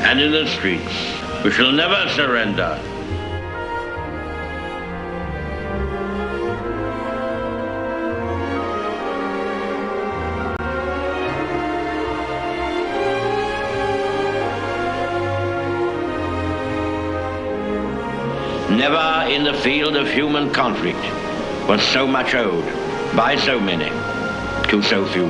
and in the streets. We shall never surrender. Never in the field of human conflict was so much owed by so many to so few.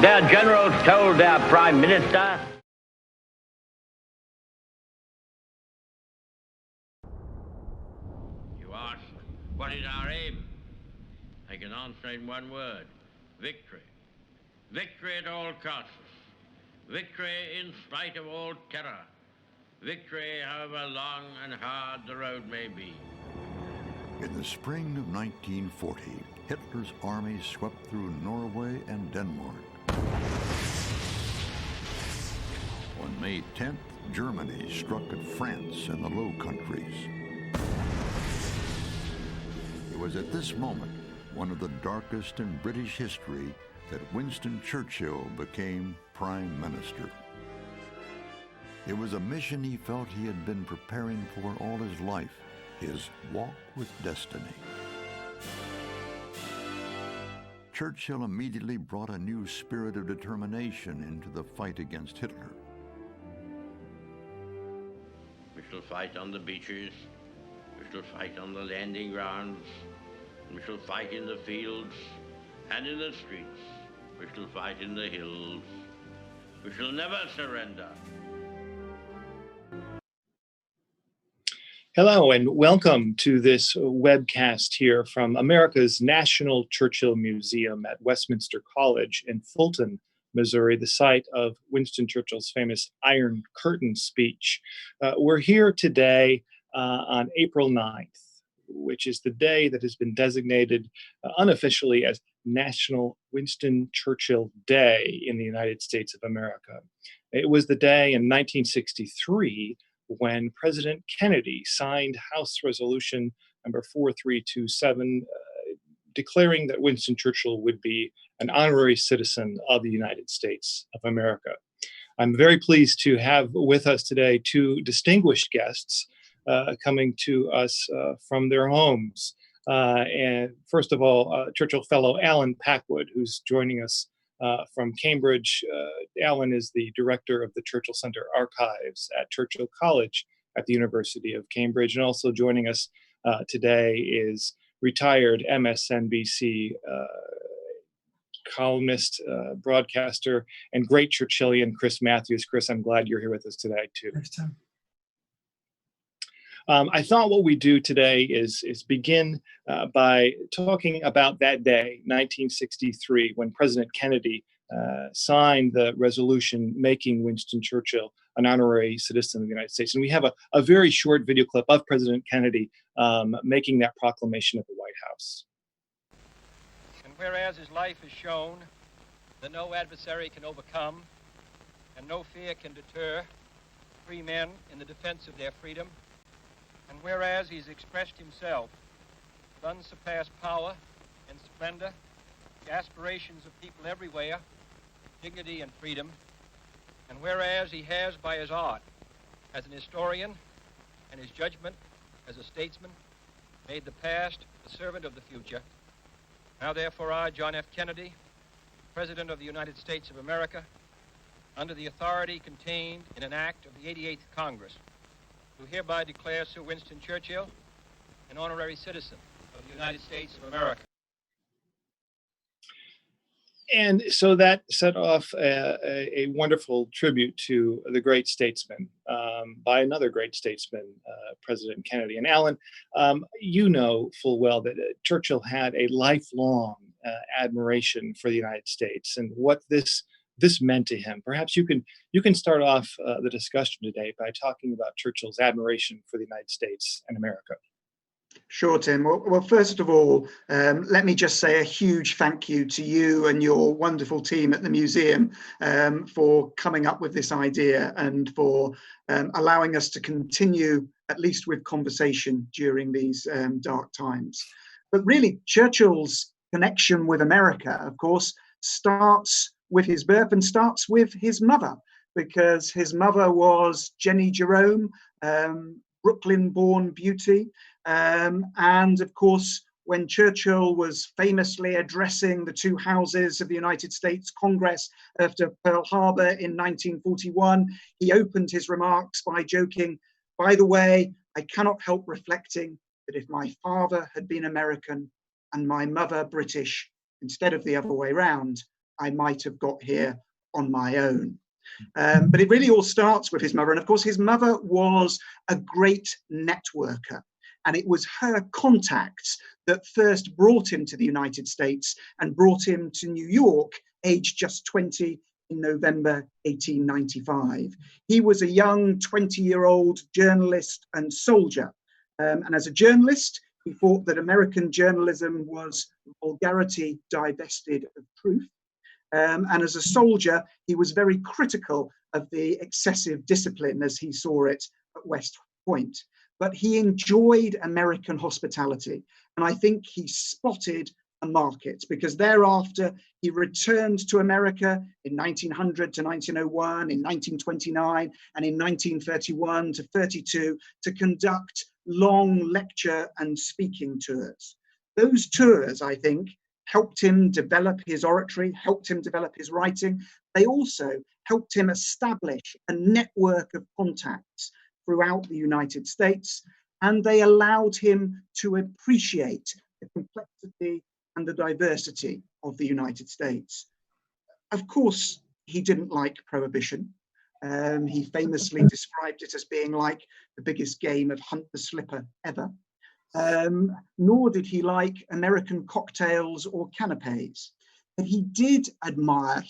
Their generals told their prime minister, "You ask, what is our aim? I can answer in one word: victory. Victory at all costs. Victory in spite of all terror. Victory, however long and hard the road may be." In the spring of 1940, Hitler's army swept through Norway and Denmark. On May 10th, Germany struck at France and the Low Countries. It was at this moment, one of the darkest in British history, that Winston Churchill became Prime Minister. It was a mission he felt he had been preparing for all his life, his walk with destiny. Churchill immediately brought a new spirit of determination into the fight against Hitler. We shall fight on the beaches, we shall fight on the landing grounds, we shall fight in the fields and in the streets, we shall fight in the hills, we shall never surrender. Hello and welcome to this webcast here from America's National Churchill Museum at Westminster College in Fulton, Missouri, the site of Winston Churchill's famous Iron Curtain speech. We're here today on April 9th, which is the day that has been designated unofficially as National Winston Churchill Day in the United States of America. It was the day in 1963 when President Kennedy signed House Resolution number 4327, declaring that Winston Churchill would be an honorary citizen of the United States of America. I'm very pleased to have with us today two distinguished guests coming to us from their homes. And first of all, Churchill Fellow Allen Packwood, who's joining us from Cambridge. Allen is the director of the Churchill Center Archives at Churchill College at the University of Cambridge. And also joining us today is retired MSNBC columnist, broadcaster, and great Churchillian Chris Matthews. Chris, I'm glad you're here with us today too. Thanks, Tim. I thought what we do today is begin by talking about that day, 1963, when President Kennedy signed the resolution making Winston Churchill an honorary citizen of the United States. And we have a very short video clip of President Kennedy making that proclamation at the White House. And whereas his life has shown that no adversary can overcome and no fear can deter free men in the defense of their freedom, and whereas he's expressed himself with unsurpassed power and splendor, the aspirations of people everywhere, dignity and freedom, and whereas he has, by his art as an historian and his judgment as a statesman, made the past the servant of the future, now therefore I, John F. Kennedy, President of the United States of America, under the authority contained in an act of the 88th Congress, who hereby declare Sir Winston Churchill an honorary citizen of the United States of America. And so that set off a wonderful tribute to the great statesman by another great statesman, President Kennedy. And Allen, you know full well that Churchill had a lifelong admiration for the United States and what this meant to him. Perhaps you can start off the discussion today by talking about Churchill's admiration for the United States and America. Sure, Tim. Well, first of all, let me just say a huge thank you to you and your wonderful team at the museum for coming up with this idea and for allowing us to continue, at least with conversation during these dark times. But really, Churchill's connection with America, of course, starts with his birth and starts with his mother, because his mother was Jenny Jerome, Brooklyn-born beauty. And of course, when Churchill was famously addressing the two houses of the United States Congress after Pearl Harbor in 1941, he opened his remarks by joking, "By the way, I cannot help reflecting that if my father had been American and my mother British, instead of the other way round, I might have got here on my own." But it really all starts with his mother. And of course, his mother was a great networker. And it was her contacts that first brought him to the United States and brought him to New York, aged just 20, in November 1895. He was a young 20-year-old journalist and soldier. And as a journalist, he thought that American journalism was vulgarity divested of truth. And as a soldier, he was very critical of the excessive discipline as he saw it at West Point. But he enjoyed American hospitality. And I think he spotted a market, because thereafter he returned to America in 1900 to 1901, in 1929, and in 1931 to 32 to conduct long lecture and speaking tours. Those tours, I think, helped him develop his oratory, helped him develop his writing. They also helped him establish a network of contacts throughout the United States, and they allowed him to appreciate the complexity and the diversity of the United States. Of course, he didn't like prohibition. He famously described it as being like the biggest game of hunt the slipper ever. Nor did he like American cocktails or canapes. But he did admire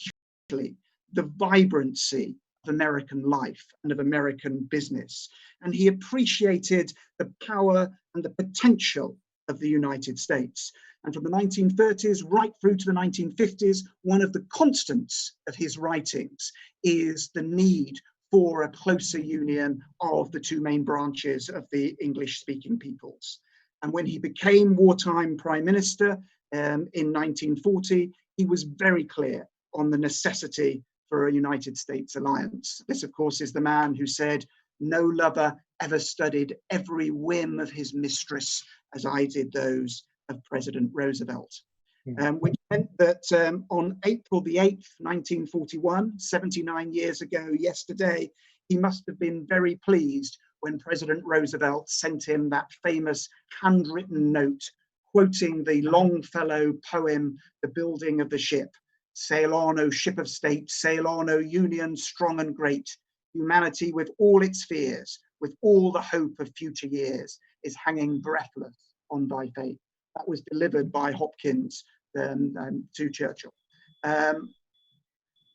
hugely the vibrancy of American life and of American business. And he appreciated the power and the potential of the United States. And from the 1930s right through to the 1950s, one of the constants of his writings is the need for a closer union of the two main branches of the English-speaking peoples. And when he became wartime prime minister in 1940, he was very clear on the necessity for a United States alliance. This, of course, is the man who said, "No lover ever studied every whim of his mistress as I did those of President Roosevelt." Which meant that on April the 8th, 1941, 79 years ago yesterday, he must have been very pleased when President Roosevelt sent him that famous handwritten note quoting the Longfellow poem, The Building of the Ship. "Sail on, O ship of state, sail on, O Union, strong and great. Humanity with all its fears, with all the hope of future years, is hanging breathless on thy fate." That was delivered by Hopkins to Churchill.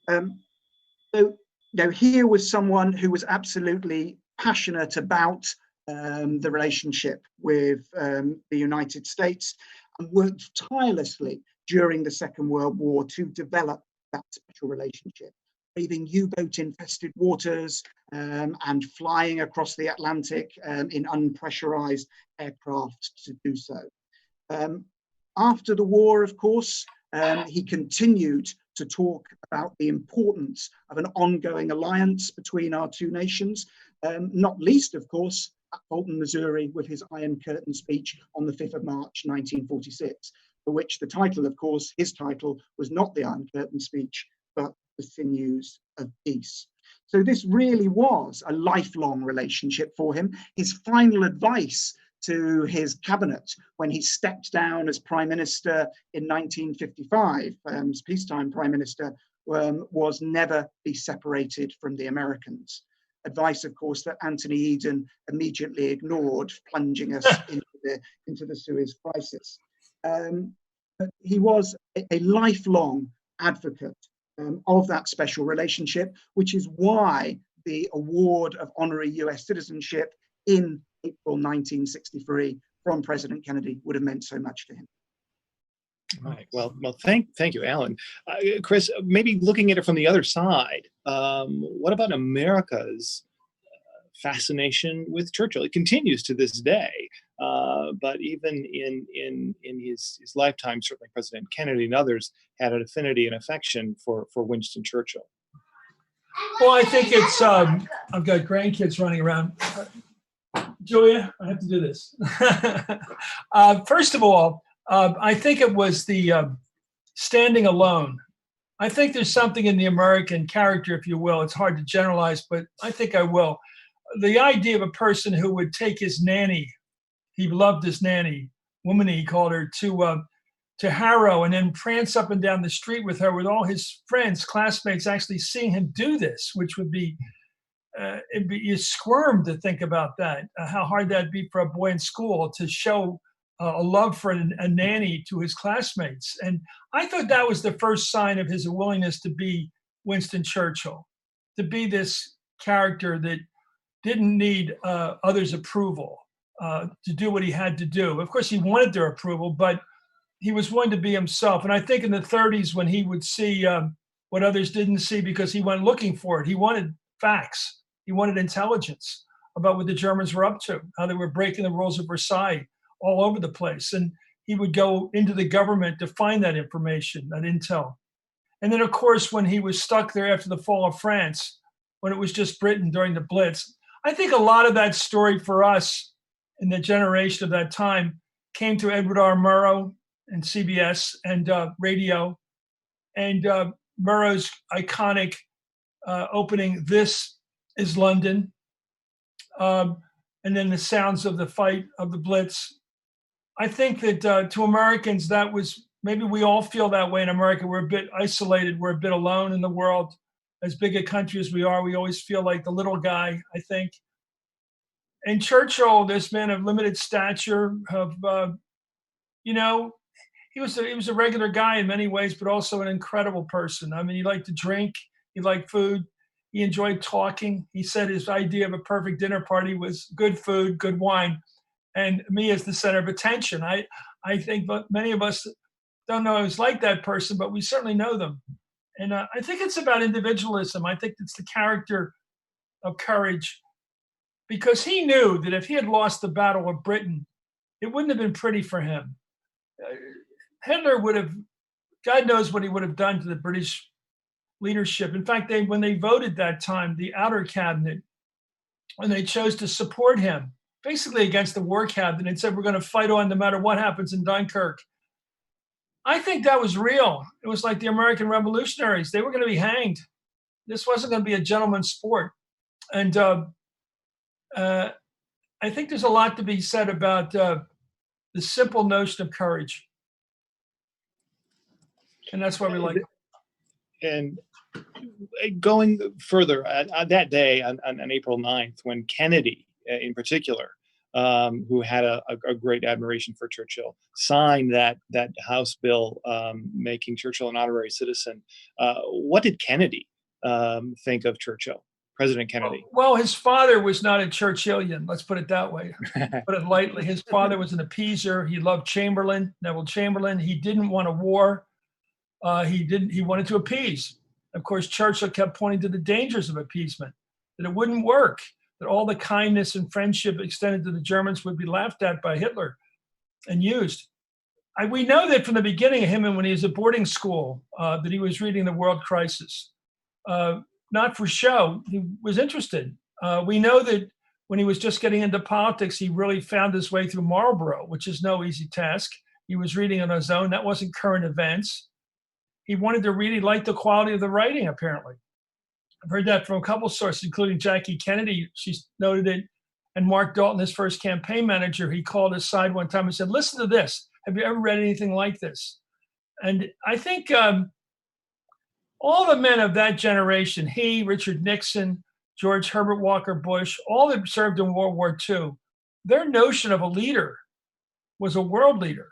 So here was someone who was absolutely passionate about the relationship with the United States and worked tirelessly during the Second World War to develop that special relationship, braving U-boat infested waters and flying across the Atlantic in unpressurized aircraft to do so. After the war, of course, he continued to talk about the importance of an ongoing alliance between our two nations, not least, of course, at Fulton, Missouri, with his Iron Curtain speech on the 5th of March, 1946, for which the title, of course, his title was not the Iron Curtain speech, but The Sinews of Peace. So this really was a lifelong relationship for him. His final advice to his cabinet when he stepped down as prime minister in 1955, as peacetime prime minister, was never be separated from the Americans. Advice, of course, that Anthony Eden immediately ignored, plunging us into the Suez crisis. But he was a lifelong advocate of that special relationship, which is why the award of honorary US citizenship in April 1963 from President Kennedy would have meant so much to him. Right. Well, thank you, Alan. Chris, maybe looking at it from the other side, what about America's fascination with Churchill? It continues to this day. But even in his lifetime, certainly President Kennedy and others had an affinity and affection for Winston Churchill. Well, I think it's, I've got grandkids running around. Julia, I have to do this. First of all, I think it was the standing alone. I think there's something in the American character, if you will. It's hard to generalize, but I think I will. The idea of a person who would take his nanny, he loved his nanny, woman he called her, to Harrow and then prance up and down the street with her with all his friends, classmates, actually seeing him do this, which would be, you squirm to think about that, how hard that'd be for a boy in school to show a love for a nanny to his classmates. And I thought that was the first sign of his willingness to be Winston Churchill, to be this character that didn't need others' approval to do what he had to do. Of course, he wanted their approval, but he was willing to be himself. And I think in the 30s, when he would see what others didn't see because he went looking for it, he wanted facts. He wanted intelligence about what the Germans were up to, how they were breaking the rules of Versailles all over the place. And he would go into the government to find that information, that intel. And then, of course, when he was stuck there after the fall of France, when it was just Britain during the Blitz, I think a lot of that story for us in the generation of that time came to Edward R. Murrow and CBS and radio, and Murrow's iconic opening, "This is London," and then the sounds of the fight of the Blitz. I think that to Americans, that was, maybe we all feel that way in America. We're a bit isolated. We're a bit alone in the world. As big a country as we are, we always feel like the little guy, I think. And Churchill, this man of limited stature, of, he was a regular guy in many ways, but also an incredible person. I mean, he liked to drink. He liked food. He enjoyed talking. He said his idea of a perfect dinner party was good food, good wine, and me as the center of attention. I think many of us don't know he's like that person, but we certainly know them. And I think it's about individualism. I think it's the character of courage, because he knew that if he had lost the Battle of Britain, it wouldn't have been pretty for him. Hitler would have, God knows what he would have done to the British leadership. In fact, when they voted that time, the outer cabinet, when they chose to support him, basically against the war cabinet, and said, we're going to fight on no matter what happens in Dunkirk. I think that was real. It was like the American revolutionaries. They were going to be hanged. This wasn't going to be a gentleman's sport. And I think there's a lot to be said about the simple notion of courage. And that's why we like it. And going further, that day on April 9th, when Kennedy in particular, who had a great admiration for Churchill, signed that House bill making Churchill an honorary citizen, what did Kennedy think of Churchill, President Kennedy? Well, his father was not a Churchillian, let's put it that way. Put it lightly. His father was an appeaser. He loved Neville Chamberlain. He didn't want a war. He wanted to appease. Of course, Churchill kept pointing to the dangers of appeasement, that it wouldn't work, that all the kindness and friendship extended to the Germans would be laughed at by Hitler and used. We know that from the beginning of him, and when he was at boarding school, that he was reading The World Crisis. Not for show, he was interested. We know that when he was just getting into politics, he really found his way through Marlborough, which is no easy task. He was reading on his own. That wasn't current events. He wanted to read. He liked the quality of the writing, apparently. I've heard that from a couple sources, including Jackie Kennedy. She noted it. And Mark Dalton, his first campaign manager, he called his side one time and said, listen to this. Have you ever read anything like this? And I think all the men of that generation, he, Richard Nixon, George Herbert Walker Bush, all that served in World War II, their notion of a leader was a world leader.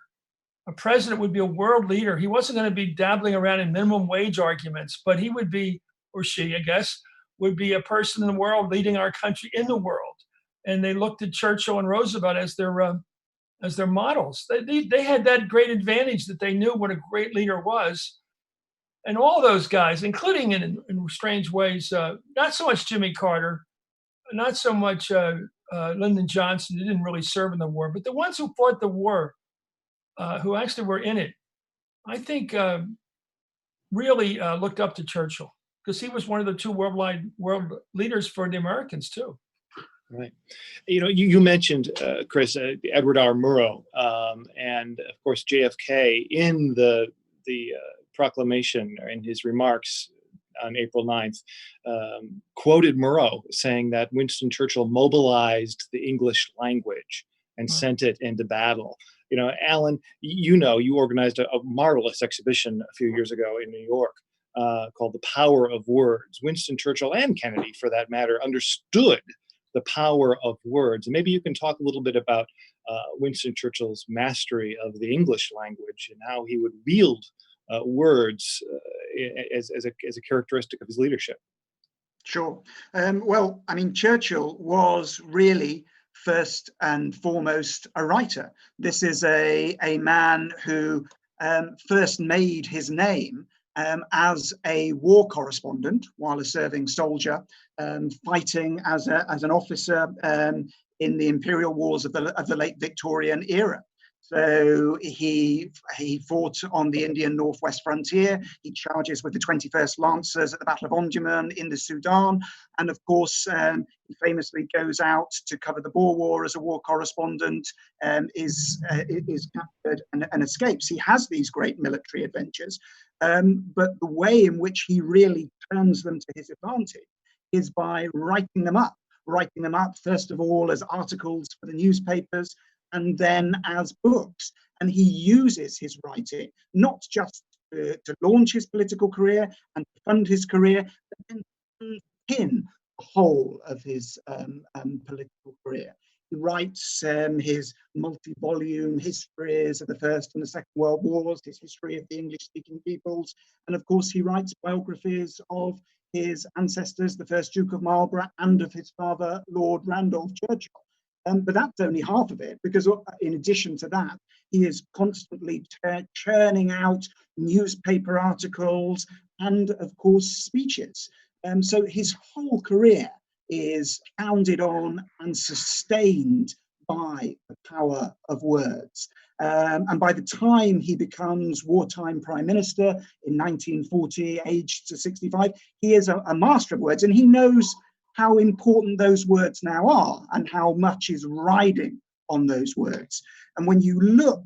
A president would be a world leader. He wasn't going to be dabbling around in minimum wage arguments, but he would be, or she, I guess, would be a person in the world leading our country in the world. And they looked at Churchill and Roosevelt as their models. They had that great advantage that they knew what a great leader was. And all those guys, including in strange ways, not so much Jimmy Carter, not so much Lyndon Johnson, who didn't really serve in the war, but the ones who fought the war, who actually were in it, I think really looked up to Churchill because he was one of the two world leaders for the Americans too. Right. You mentioned, Chris, Edward R. Murrow, and of course JFK in the proclamation or in his remarks on April 9th, quoted Murrow saying that Winston Churchill mobilized the English language and sent it into battle. Allen, you organized a marvelous exhibition a few years ago in New York called The Power of Words. Winston Churchill and Kennedy, for that matter, understood the power of words. And maybe you can talk a little bit about Winston Churchill's mastery of the English language and how he would wield words as a characteristic of his leadership. Sure. Well, I mean, Churchill was really first and foremost a writer. This is a man who first made his name as a war correspondent while a serving soldier, fighting as an officer in the imperial wars of the late Victorian era. So he fought on the Indian northwest frontier. He charges with the 21st Lancers at the Battle of Omdurman in the Sudan, and of course he famously goes out to cover the Boer War as a war correspondent, is captured and escapes. He has these great military adventures, but the way in which he really turns them to his advantage is by writing them up first of all as articles for the newspapers, and then as books. And he uses his writing not just to launch his political career and to fund his career, but then to pin the whole of his political career. He writes his multi-volume histories of the First and the Second World Wars, his history of the English-speaking peoples, and of course he writes biographies of his ancestors, the first Duke of Marlborough, and of his father, Lord Randolph Churchill. But that's only half of it, because in addition to that, he is constantly churning out newspaper articles and, of course, speeches. So his whole career is founded on and sustained by the power of words. And by the time he becomes wartime prime minister in 1940, aged 65, he is a master of words, and he knows how important those words now are and how much is riding on those words. And when you look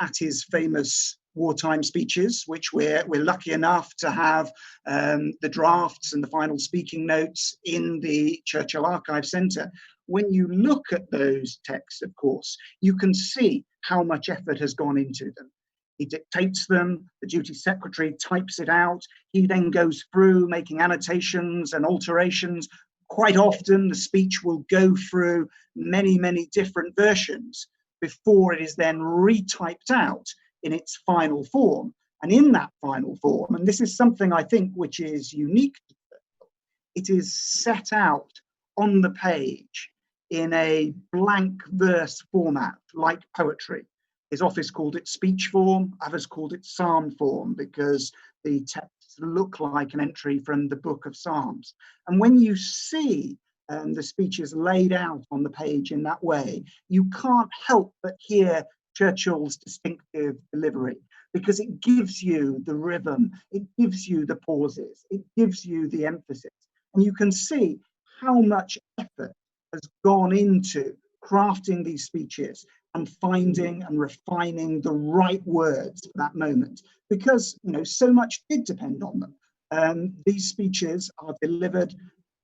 at his famous wartime speeches, which we're lucky enough to have the drafts and the final speaking notes in the Churchill Archives Centre, when you look at those texts, of course, you can see how much effort has gone into them. He dictates them, the duty secretary types it out, he then goes through making annotations and alterations. Quite often, the speech will go through many, many different versions before it is then retyped out in its final form. And in that final form, and this is something I think which is unique to Churchill, it is set out on the page in a blank verse format, like poetry. His office called it speech form, others called it psalm form, because the texts look like an entry from the book of Psalms. And when you see the speeches laid out on the page in that way, you can't help but hear Churchill's distinctive delivery, because it gives you the rhythm, it gives you the pauses, it gives you the emphasis. And you can see how much effort has gone into crafting these speeches and finding and refining the right words for that moment, because so much did depend on them. These speeches are delivered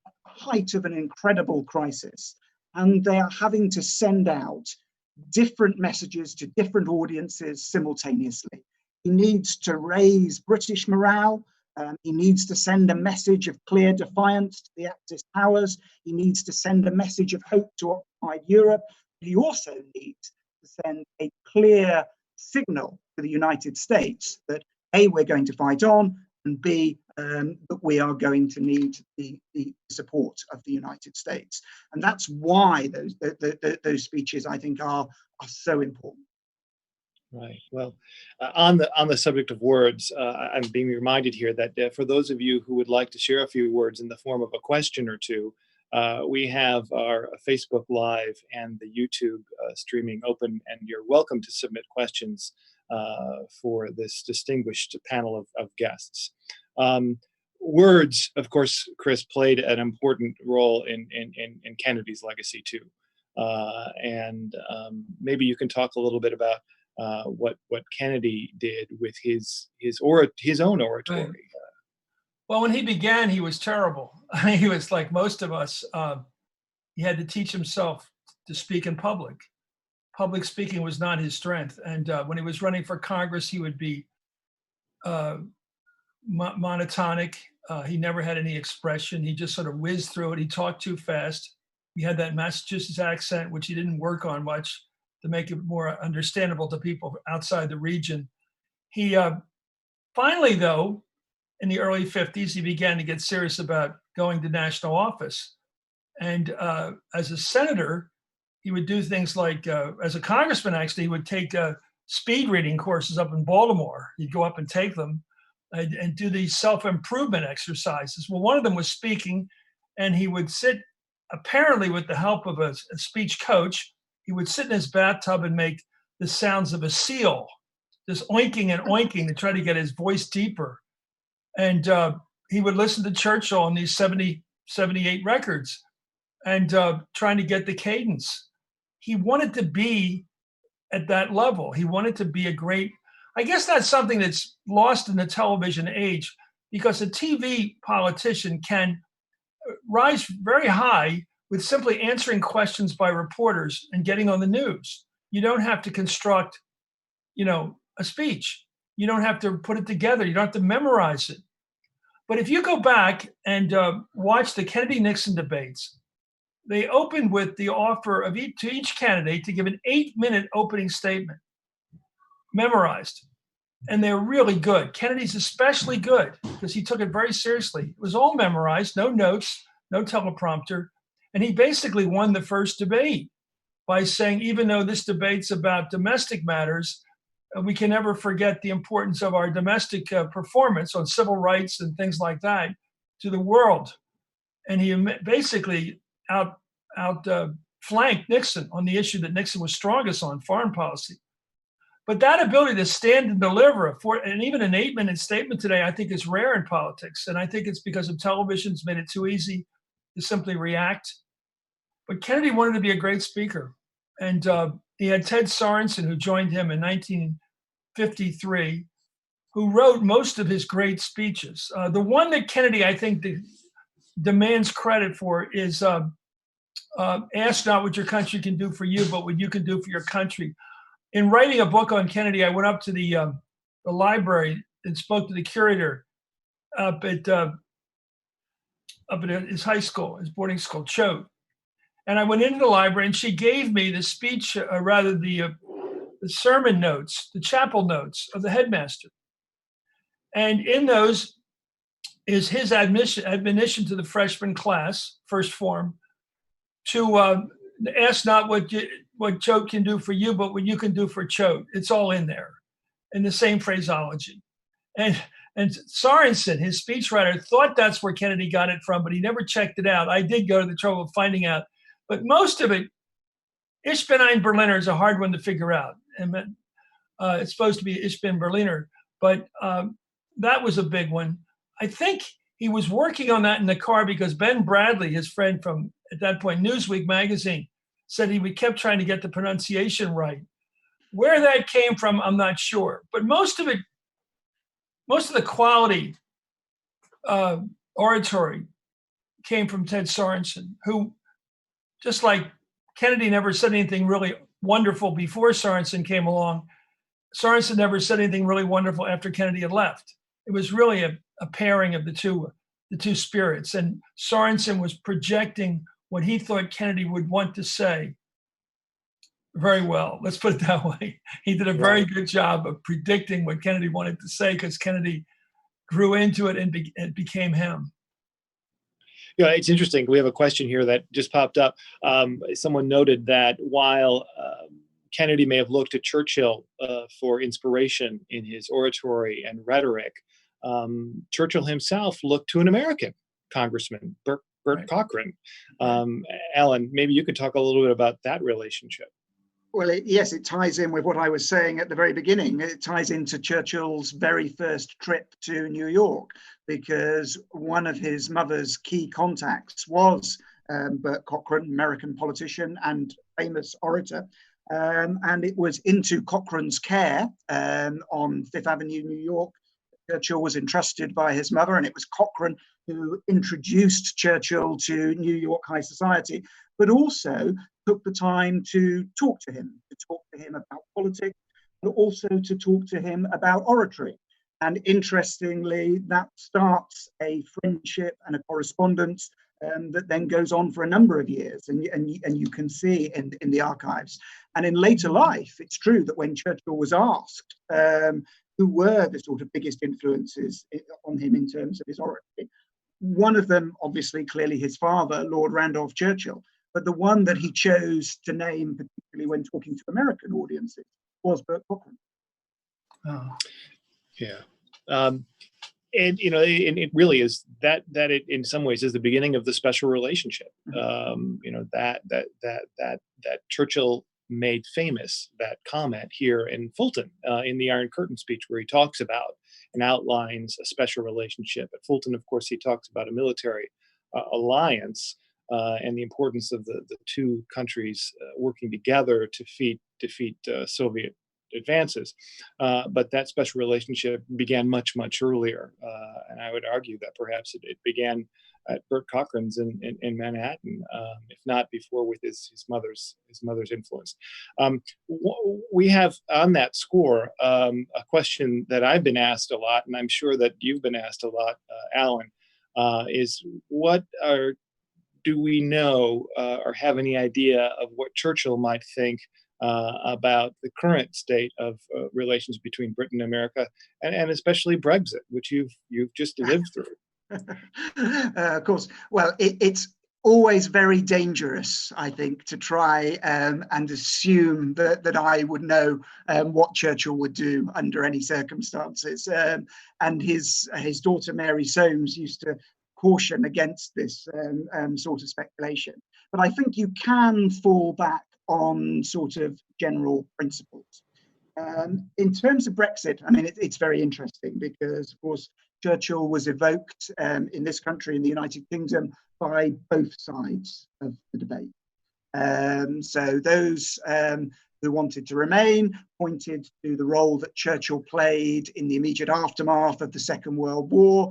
at the height of an incredible crisis, and they are having to send out different messages to different audiences simultaneously. He needs to raise British morale. He needs to send a message of clear defiance to the Axis powers. He needs to send a message of hope to occupied Europe. He also needs to send a clear signal to the United States that A, we're going to fight on, and B, that we are going to need the support of the United States. And that's why those speeches, I think, are so important. Right. Well, on the subject of words, I'm being reminded here that for those of you who would like to share a few words in the form of a question or two, we have our Facebook Live and the YouTube streaming open, and you're welcome to submit questions for this distinguished panel of guests. Words, of course, Chris, played an important role in Kennedy's legacy too. And maybe you can talk a little bit about what Kennedy did with his own oratory. Right. Well, when he began, he was terrible. I mean, he was like most of us. He had to teach himself to speak in public. Public speaking was not his strength. And when he was running for Congress, he would be monotonic. He never had any expression. He just sort of whizzed through it. He talked too fast. He had that Massachusetts accent, which he didn't work on much to make it more understandable to people outside the region. He finally, though, in the early 50s, he began to get serious about going to national office. And as a senator, he would do things like, as a congressman, actually, he would take speed reading courses up in Baltimore. He'd go up and take them and do these self-improvement exercises. Well, one of them was speaking, and he would sit, apparently with the help of a speech coach, he would sit in his bathtub and make the sounds of a seal, just oinking and oinking to try to get his voice deeper. And he would listen to Churchill on these 78 records and trying to get the cadence. He wanted to be at that level. He wanted to be a great, I guess that's something that's lost in the television age, because a TV politician can rise very high with simply answering questions by reporters and getting on the news. You don't have to construct, a speech. You don't have to put it together. You don't have to memorize it. But if you go back and watch the Kennedy-Nixon debates, they opened with the offer of to each candidate to give an 8-minute opening statement, memorized. And they're really good. Kennedy's especially good because he took it very seriously. It was all memorized, no notes, no teleprompter. And he basically won the first debate by saying, even though this debate's about domestic matters, we can never forget the importance of our domestic performance on civil rights and things like that to the world. And he basically flanked Nixon on the issue that Nixon was strongest on, foreign policy. But that ability to stand and deliver and even an 8-minute statement today, I think is rare in politics. And I think it's because of television's made it too easy to simply react. But Kennedy wanted to be a great speaker. And he had Ted Sorensen, who joined him in 1953, who wrote most of his great speeches. The one that Kennedy, I think, demands credit for is ask not what your country can do for you, but what you can do for your country. In writing a book on Kennedy, I went up to the library and spoke to the curator up at his high school, his boarding school, Choate. And I went into the library, and she gave me the speech, the sermon notes, the chapel notes of the headmaster. And in those is his admonition to the freshman class, first form, to ask not what Choate can do for you, but what you can do for Choate. It's all in there, in the same phraseology. And Sorensen, his speechwriter, thought that's where Kennedy got it from, but he never checked it out. I did go to the trouble of finding out. But most of it, Ich bin ein Berliner is a hard one to figure out. And it's supposed to be Ich bin Berliner, but that was a big one. I think he was working on that in the car because Ben Bradley, his friend from, at that point, Newsweek magazine, said he kept trying to get the pronunciation right. Where that came from, I'm not sure. But most of the quality oratory came from Ted Sorensen, who, just like Kennedy never said anything really wonderful before Sorensen came along, Sorensen never said anything really wonderful after Kennedy had left. It was really a pairing of the two spirits. And Sorensen was projecting what he thought Kennedy would want to say very well. Let's put it that way. He did a very good job of predicting what Kennedy wanted to say because Kennedy grew into it and it became him. Yeah, it's interesting. We have a question here that just popped up. Someone noted that while Kennedy may have looked to Churchill for inspiration in his oratory and rhetoric, Churchill himself looked to an American congressman, Bert Right. Cochrane. Alan, maybe you could talk a little bit about that relationship. Well, yes, it ties in with what I was saying at the very beginning. It ties into Churchill's very first trip to New York, because one of his mother's key contacts was Bert Cochrane, American politician and famous orator. And it was into Cochrane's care on Fifth Avenue, New York. Churchill was entrusted by his mother, and it was Cochrane who introduced Churchill to New York high society, but also took the time to talk to him about politics, but also to talk to him about oratory. And interestingly, that starts a friendship and a correspondence that then goes on for a number of years. And you can see in the archives. And in later life, it's true that when Churchill was asked who were the sort of biggest influences on him in terms of his oratory, one of them, obviously, clearly his father, Lord Randolph Churchill, but the one that he chose to name, particularly when talking to American audiences, was Bert Cochrane. Oh. Yeah. And it really is that it in some ways is the beginning of the special relationship. That Churchill made famous, that comment here in Fulton in the Iron Curtain speech, where he talks about and outlines a special relationship. At Fulton, of course, he talks about a military alliance and the importance of the two countries working together to defeat Soviet advances. But that special relationship began much, much earlier. And I would argue that perhaps it began at Bert Cochrane's in Manhattan, if not before, with his mother's influence. We have on that score a question that I've been asked a lot, and I'm sure that you've been asked a lot, Alan, is do we know or have any idea of what Churchill might think about the current state of relations between Britain and America, and especially Brexit, which you've just lived through? Of course. Well, it's always very dangerous, I think, to try and assume that I would know what Churchill would do under any circumstances. And his daughter Mary Soames used to caution against this sort of speculation. But I think you can fall back on sort of general principles. In terms of Brexit, I mean, it's very interesting because, of course, Churchill was evoked in this country, in the United Kingdom, by both sides of the debate. So those who wanted to remain pointed to the role that Churchill played in the immediate aftermath of the Second World War,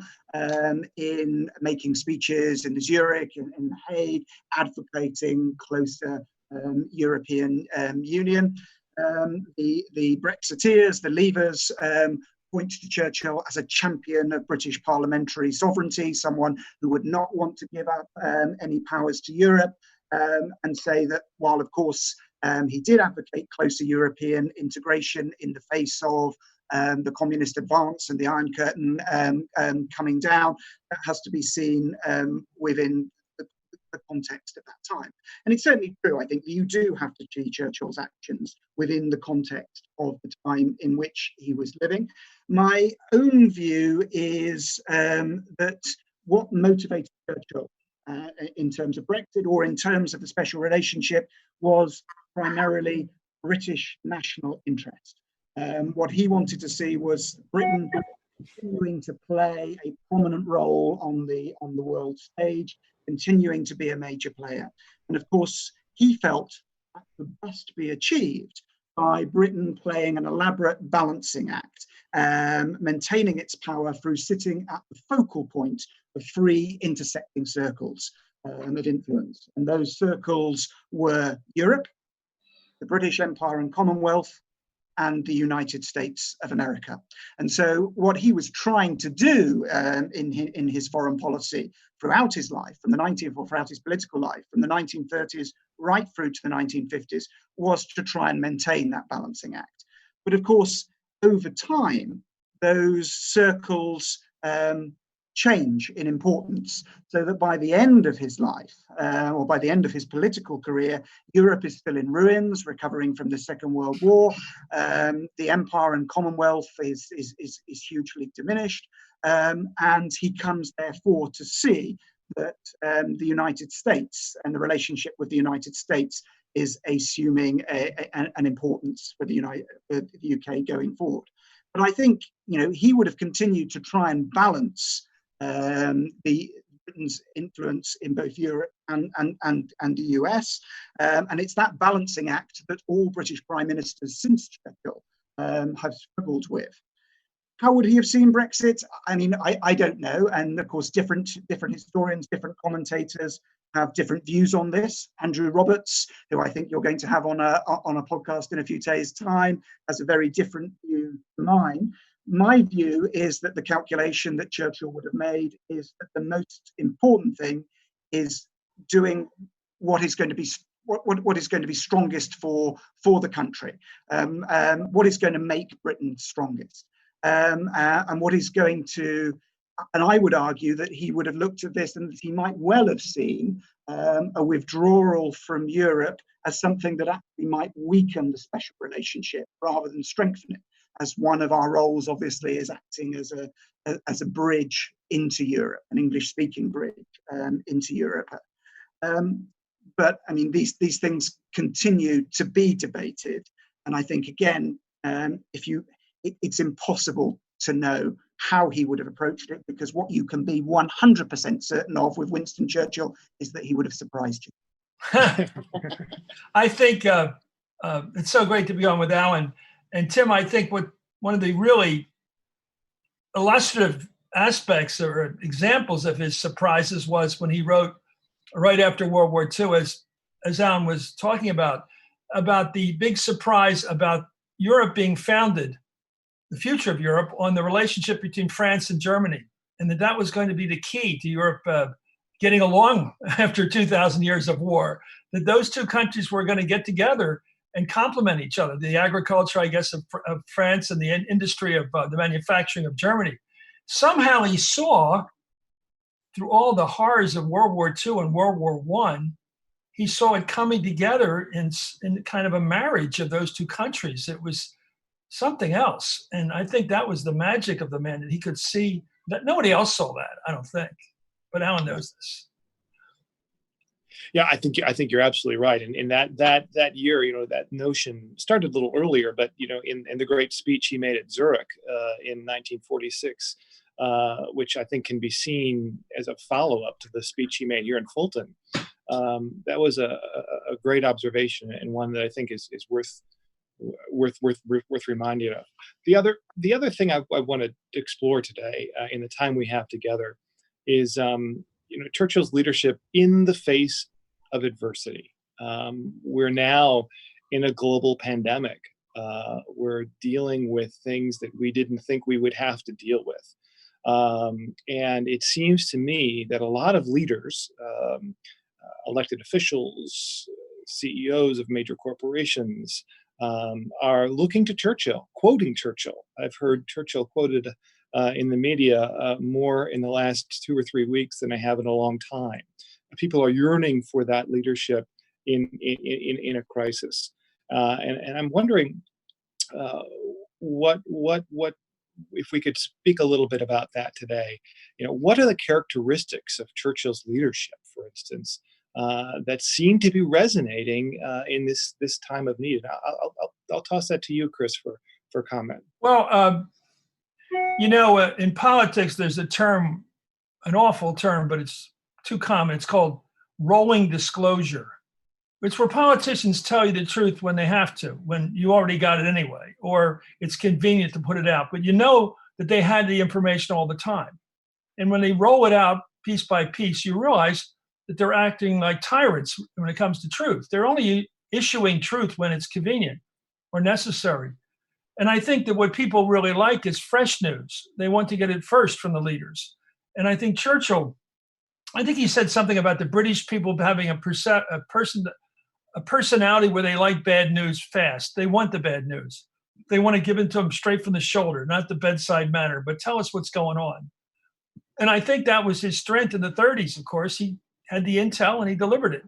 in making speeches in Zurich and in The Hague, advocating closer European Union. The Brexiteers, the Leavers, point to Churchill as a champion of British parliamentary sovereignty, someone who would not want to give up any powers to Europe, and say that while, of course, he did advocate closer European integration in the face of the communist advance and the Iron Curtain coming down, that has to be seen within the context of that time. And it's certainly true, I think, that you do have to see Churchill's actions within the context of the time in which he was living. My own view is that what motivated Churchill in terms of Brexit or in terms of the special relationship was primarily British national interest. What he wanted to see was Britain continuing to play a prominent role on the world stage, continuing to be a major player. And of course, he felt that could best be achieved by Britain playing an elaborate balancing act, maintaining its power through sitting at the focal point of three intersecting circles of influence. And those circles were Europe, the British Empire and Commonwealth, and the United States of America. And so what he was trying to do in his foreign policy throughout his life, throughout his political life, from the 1930s right through to the 1950s, was to try and maintain that balancing act. But of course, over time, those circles change in importance, so that by the end of his life, or by the end of his political career, Europe is still in ruins, recovering from the Second World War. The Empire and Commonwealth is hugely diminished, and he comes therefore to see that the United States and the relationship with the United States is assuming an importance for the UK going forward. But I think, he would have continued to try and balance Britain's influence in both Europe and the US. And it's that balancing act that all British prime ministers since Churchill have struggled with. How would he have seen Brexit? I mean, I don't know. And of course, different historians, different commentators have different views on this. Andrew Roberts, who I think you're going to have on a podcast in a few days' time, has a very different view to mine. My view is that the calculation that Churchill would have made is that the most important thing is doing what is going to be strongest for the country, what is going to make Britain strongest. And what is going to, and I would argue that he would have looked at this and that he might well have seen a withdrawal from Europe as something that actually might weaken the special relationship rather than strengthen it, as one of our roles obviously is acting as a bridge into Europe, an English-speaking bridge into Europe. But I mean, these things continue to be debated, and I think again, it's impossible to know how he would have approached it, because what you can be 100% certain of with Winston Churchill is that he would have surprised you. I think it's so great to be on with Allen. And Tim, I think one of the really illustrative aspects or examples of his surprises was when he wrote right after World War II, as Allen was talking about the big surprise about Europe being founded, the future of Europe, on the relationship between France and Germany, and that was going to be the key to Europe getting along after 2,000 years of war, that those two countries were going to get together and complement each other, the agriculture, I guess, of France and the industry of the manufacturing of Germany. Somehow he saw, through all the horrors of World War II and World War I, he saw it coming together in kind of a marriage of those two countries. It was something else. And I think that was the magic of the man, that he could see that nobody else saw that, I don't think. But Allen knows this. Yeah, I think you're absolutely right. And in that year, that notion started a little earlier, but in the great speech he made at Zurich in 1946, which I think can be seen as a follow-up to the speech he made here in Fulton. That was a great observation, and one that I think is worth reminding of. The other thing I want to explore today in the time we have together is Churchill's leadership in the face of adversity. We're now in a global pandemic. We're dealing with things that we didn't think we would have to deal with. And it seems to me that a lot of leaders, elected officials, CEOs of major corporations, are looking to Churchill, quoting Churchill. I've heard Churchill quoted in the media more in the last 2 or 3 weeks than I have in a long time. People are yearning for that leadership in a crisis, and I'm wondering what if we could speak a little bit about that today. What are the characteristics of Churchill's leadership, for instance, that seem to be resonating in this time of need? I'll toss that to you, Chris, for comment. Well, in politics, there's a term, an awful term, but it's too common. It's called rolling disclosure. It's where politicians tell you the truth when they have to, when you already got it anyway, or it's convenient to put it out. But you know that they had the information all the time. And when they roll it out piece by piece, you realize that they're acting like tyrants when it comes to truth. They're only issuing truth when it's convenient or necessary. And I think that what people really like is fresh news. They want to get it first from the leaders. And I think Churchill, he said something about the British people having a personality where they like bad news fast. They want the bad news. They want to give it to them straight from the shoulder, not the bedside manner, but tell us what's going on. And I think that was his strength in the 30s, of course. He had the intel and he delivered it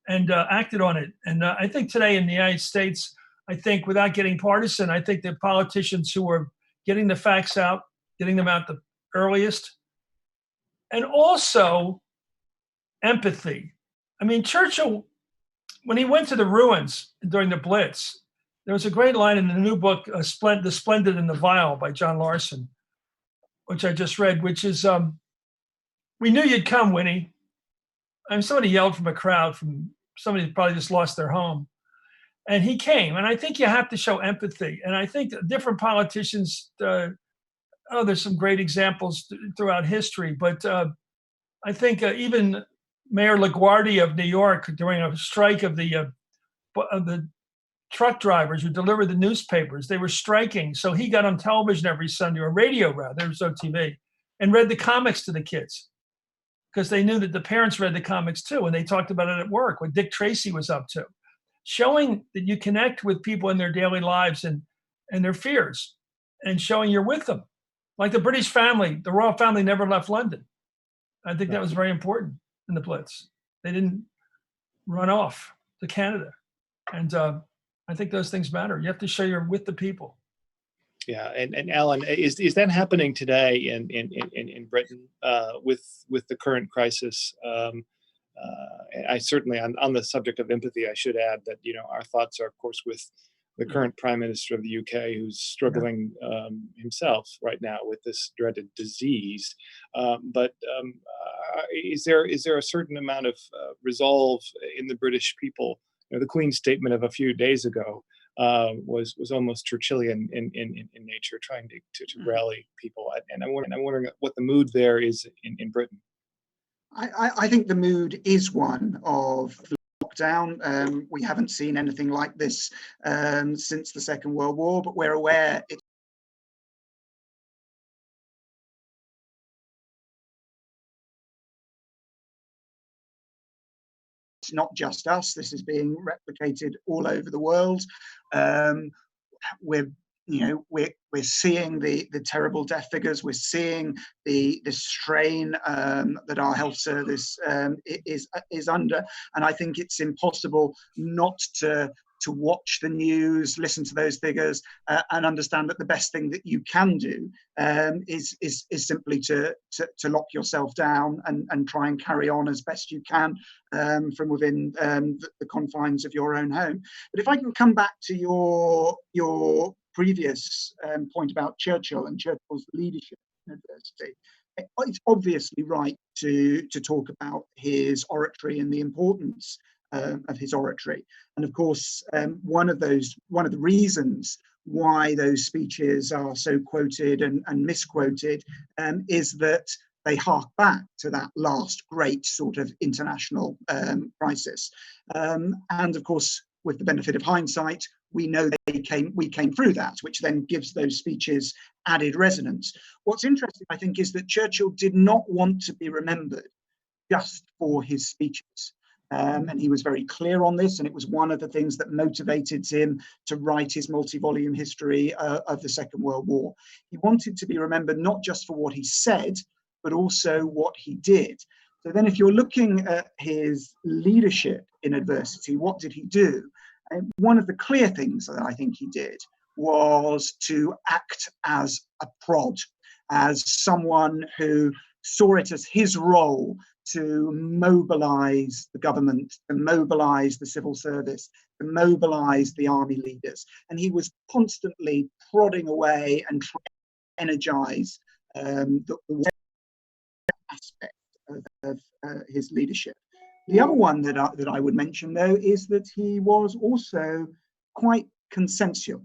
and acted on it. And I think today in the United States, I think without getting partisan, I think the politicians who are getting the facts out, getting them out the earliest, and also empathy. I mean, Churchill, when he went to the ruins during the Blitz, there was a great line in the new book, The Splendid and the Vile by John Larson, which I just read, which is, we knew you'd come, Winnie. And somebody yelled from a crowd, from somebody who probably just lost their home. And he came. And I think you have to show empathy. And I think different politicians, there's some great examples throughout history, but I think even Mayor LaGuardia of New York, during a strike of the truck drivers who delivered the newspapers, they were striking. So he got on television every Sunday, or radio rather, there was no TV, and read the comics to the kids, because they knew that the parents read the comics too, and they talked about it at work, what Dick Tracy was up to. Showing that you connect with people in their daily lives and their fears, and showing you're with them. Like the British family, the royal family never left London. I think that was very important in the Blitz. They didn't run off to Canada. And I think those things matter. You have to show you're with the people. Yeah, and Alan, is that happening today in Britain with the current crisis? I certainly, on the subject of empathy, I should add that our thoughts are, of course, with the current Prime Minister of the UK, who's struggling himself right now with this dreaded disease. But is there a certain amount of resolve in the British people? The Queen's statement of a few days ago was almost Churchillian in nature, trying to rally people. And I'm wondering what the mood there is in Britain. I think the mood is one of lockdown. We haven't seen anything like this since the Second World War, but we're aware it's not just us. This is being replicated all over the world. We're seeing the terrible death figures. We're seeing the strain that our health service is under, and I think it's impossible not to watch the news, listen to those figures, and understand that the best thing that you can do is simply to lock yourself down and try and carry on as best you can from within the confines of your own home. But if I can come back to your previous point about Churchill and Churchill's leadership in adversity, it's obviously right to talk about his oratory and the importance of his oratory. And of course, one of the reasons why those speeches are so quoted and misquoted is that they hark back to that last great sort of international crisis. And of course, with the benefit of hindsight, we know we came through that, which then gives those speeches added resonance. What's interesting, I think, is that Churchill did not want to be remembered just for his speeches. And he was very clear on this, and it was one of the things that motivated him to write his multi-volume history of the Second World War. He wanted to be remembered not just for what he said, but also what he did. So then if you're looking at his leadership in adversity, what did he do? And one of the clear things that I think he did was to act as a prod, as someone who saw it as his role to mobilize the government, to mobilize the civil service, to mobilize the army leaders. And he was constantly prodding away and trying to energize the aspect of his leadership. The other one that I would mention, though, is that he was also quite consensual.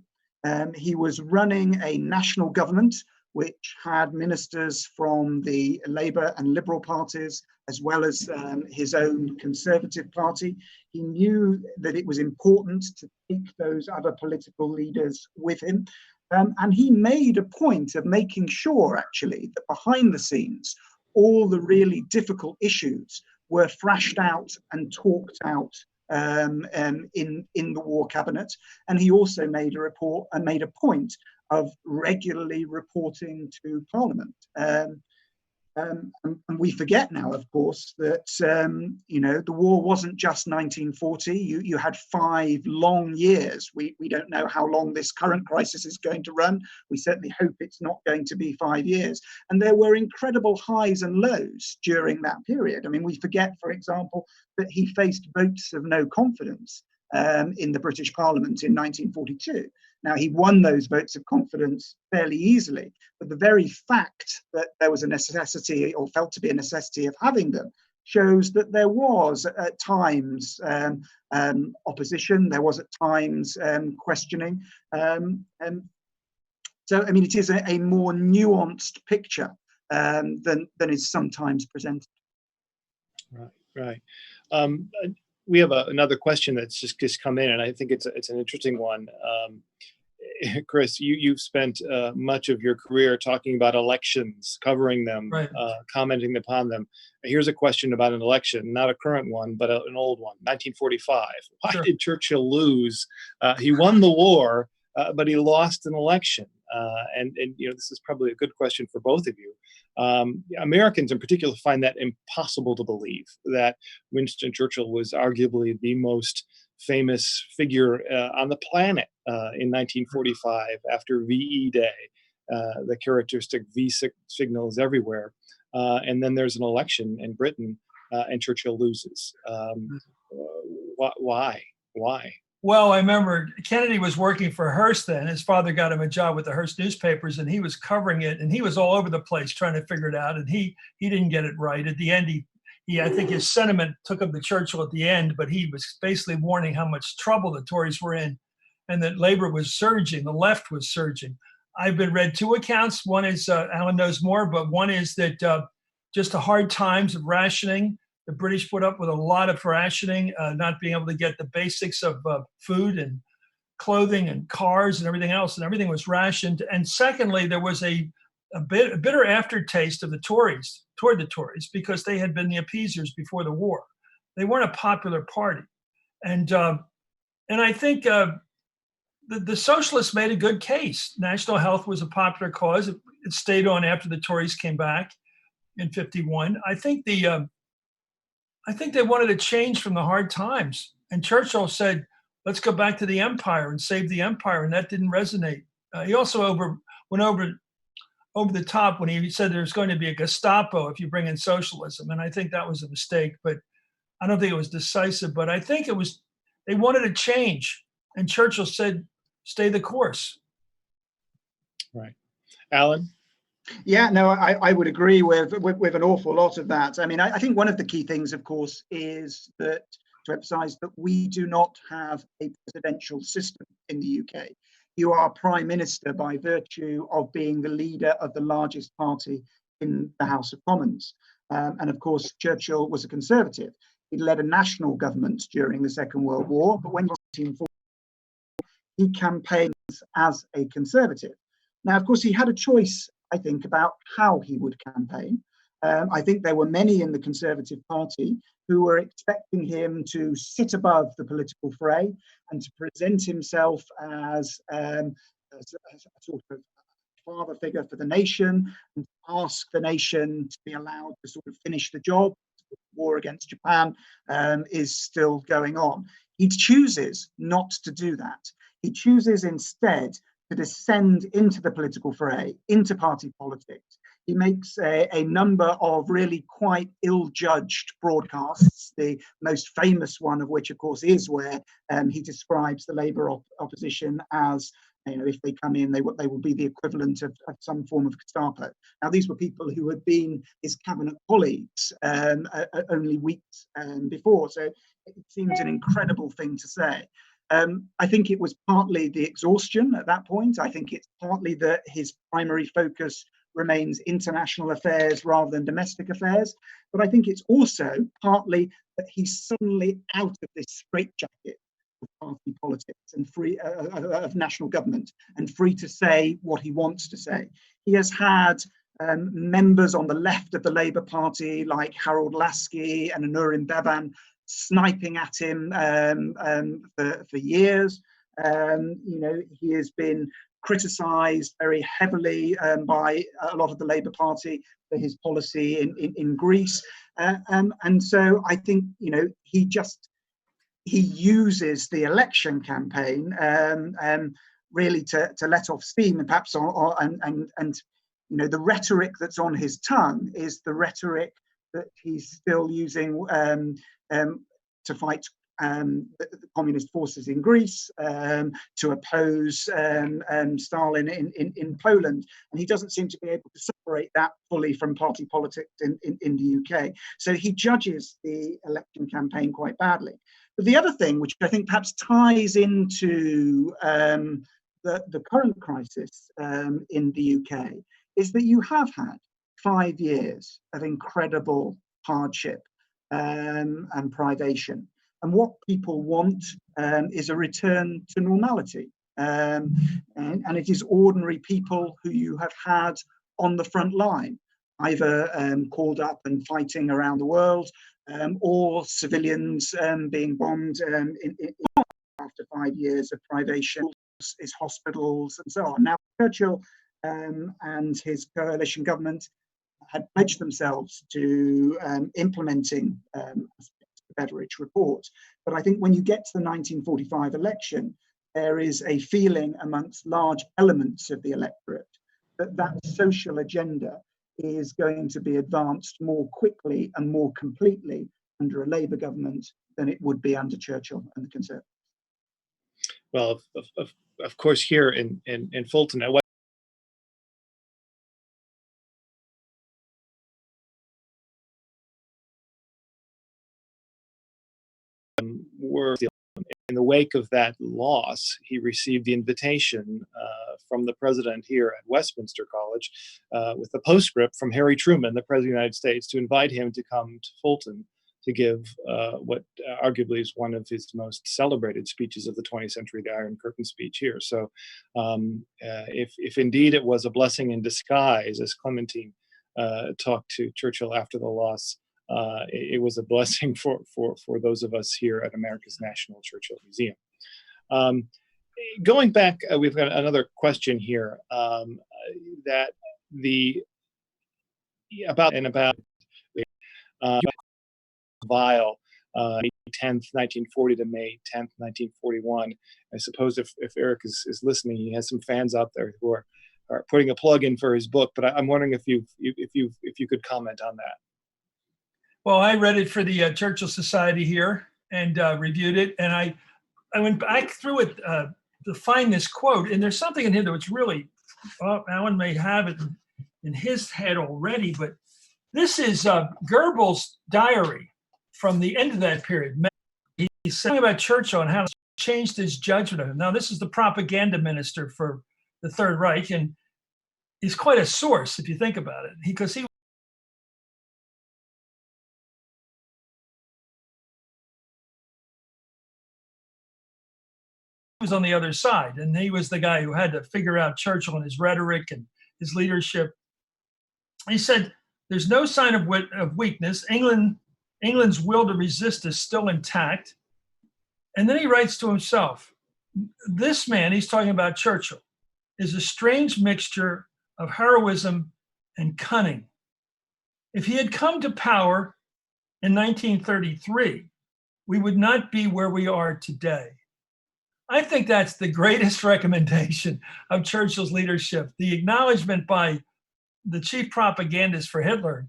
He was running a national government which had ministers from the Labour and Liberal parties, as well as his own Conservative Party. He knew that it was important to take those other political leaders with him. And he made a point of making sure, actually, that behind the scenes, all the really difficult issues were thrashed out and talked out in the War Cabinet. And he also made a point of regularly reporting to Parliament. And we forget now, of course, that the war wasn't just 1940. You had 5 long years. We don't know how long this current crisis is going to run. We certainly hope it's not going to be 5 years. And there were incredible highs and lows during that period. I mean, we forget, for example, that he faced votes of no confidence in the British Parliament in 1942. Now, he won those votes of confidence fairly easily, but the very fact that there was a necessity, or felt to be a necessity, of having them shows that there was at times opposition, there was at times questioning. So, I mean, it is a more nuanced picture than is sometimes presented. Right. We have another question that's just come in, and I think it's an interesting one. Chris, you've spent much of your career talking about elections, covering them, right. Commenting upon them. Here's a question about an election, not a current one, but an old one, 1945. Why Sure. did Churchill lose? He won the war, but he lost an election. And this is probably a good question for both of you. Americans in particular find that impossible to believe, that Winston Churchill was arguably the most famous figure on the planet in 1945 after VE Day, the characteristic V signals everywhere. And then there's an election in Britain and Churchill loses. Why? Well, I remember Kennedy was working for Hearst then. His father got him a job with the Hearst newspapers, and he was covering it, and he was all over the place trying to figure it out, and he didn't get it right. At the end, I think his sentiment took him to Churchill at the end, but he was basically warning how much trouble the Tories were in, and that Labour was surging, the left was surging. I've read 2 accounts. One is, Alan knows more, but one is that just the hard times of rationing. The British put up with a lot of rationing, not being able to get the basics of food and clothing and cars and everything else, and everything was rationed. And secondly, there was a bitter aftertaste of the Tories, toward the Tories, because they had been the appeasers before the war. They weren't a popular party. And I think the socialists made a good case. National health was a popular cause. It stayed on after the Tories came back in 51. I think they wanted a change from the hard times. And Churchill said, let's go back to the empire and save the empire. And that didn't resonate. He also went over the top when he said there's going to be a Gestapo if you bring in socialism. And I think that was a mistake, but I don't think it was decisive. But I think they wanted a change. And Churchill said, stay the course. Right. Alan? Yeah, no, I would agree with an awful lot of that. I mean, I think one of the key things, of course, is to emphasize that we do not have a presidential system in the UK. You are prime minister by virtue of being the leader of the largest party in the House of Commons. And of course, Churchill was a conservative. He led a national government during the Second World War, but when he campaigned as a conservative. Now, of course, he had a choice, I think, about how he would campaign. I think there were many in the Conservative Party who were expecting him to sit above the political fray and to present himself as a sort of father figure for the nation, and ask the nation to be allowed to sort of finish the job. The war against Japan is still going on. He chooses not to do that. He chooses instead to descend into the political fray, into party politics. He makes a number of really quite ill-judged broadcasts, the most famous one of which, of course, is where he describes the Labour opposition as, if they come in, they will be the equivalent of some form of Gestapo. Now, these were people who had been his cabinet colleagues only weeks before, so it seems an incredible thing to say. I think it was partly the exhaustion at that point. I think it's partly that his primary focus remains international affairs rather than domestic affairs. But I think it's also partly that he's suddenly out of this straitjacket of party politics and free of national government, and free to say what he wants to say. He has had members on the left of the Labour Party like Harold Lasky and Anurin Bevan sniping at him for years. He has been criticised very heavily by a lot of the Labour Party for his policy in Greece. And so I think, he uses the election campaign really to let off steam, and perhaps the rhetoric that's on his tongue is the rhetoric that he's still using to fight the communist forces in Greece, to oppose Stalin in Poland, and he doesn't seem to be able to separate that fully from party politics in the UK. So he judges the election campaign quite badly. But the other thing, which I think perhaps ties into the current crisis in the UK, is that you have had 5 years of incredible hardship and privation. And what people want is a return to normality. And it is ordinary people who you have had on the front line, either called up and fighting around the world, or civilians being bombed after 5 years of privation, his hospitals and so on. Now, Churchill and his coalition government had pledged themselves to implementing the Beveridge report. But I think when you get to the 1945 election, there is a feeling amongst large elements of the electorate that that social agenda is going to be advanced more quickly and more completely under a Labour government than it would be under Churchill and the Conservatives. Well, of course, here in Fulton, at were in the wake of that loss, he received the invitation from the president here at Westminster College with a postscript from Harry Truman, the president of the United States, to invite him to come to Fulton to give what arguably is one of his most celebrated speeches of the 20th century, the Iron Curtain speech here. So if indeed it was a blessing in disguise, as Clementine talked to Churchill after the loss, it was a blessing for those of us here at America's National Churchill Museum. Going back, we've got another question here that about Vile, May 10th, 1940 to May 10th, 1941. I suppose if Eric is listening, he has some fans out there who are putting a plug in for his book. But I'm wondering if you could comment on that. Well, I read it for the Churchill Society here and reviewed it, and I went back through it to find this quote, and there's something in here that's really, Alan may have it in his head already, but this is Goebbels' diary from the end of that period. He's saying about Churchill and how it changed his judgment of him. Now, this is the propaganda minister for the Third Reich, and he's quite a source if you think about it, because he was on the other side, and he was the guy who had to figure out Churchill and his rhetoric and his leadership. He said, "There's no sign of weakness. England's will to resist is still intact." And then he writes to himself, "This man," he's talking about Churchill, "is a strange mixture of heroism and cunning. If he had come to power in 1933, we would not be where we are today." I think that's the greatest recommendation of Churchill's leadership, the acknowledgement by the chief propagandist for Hitler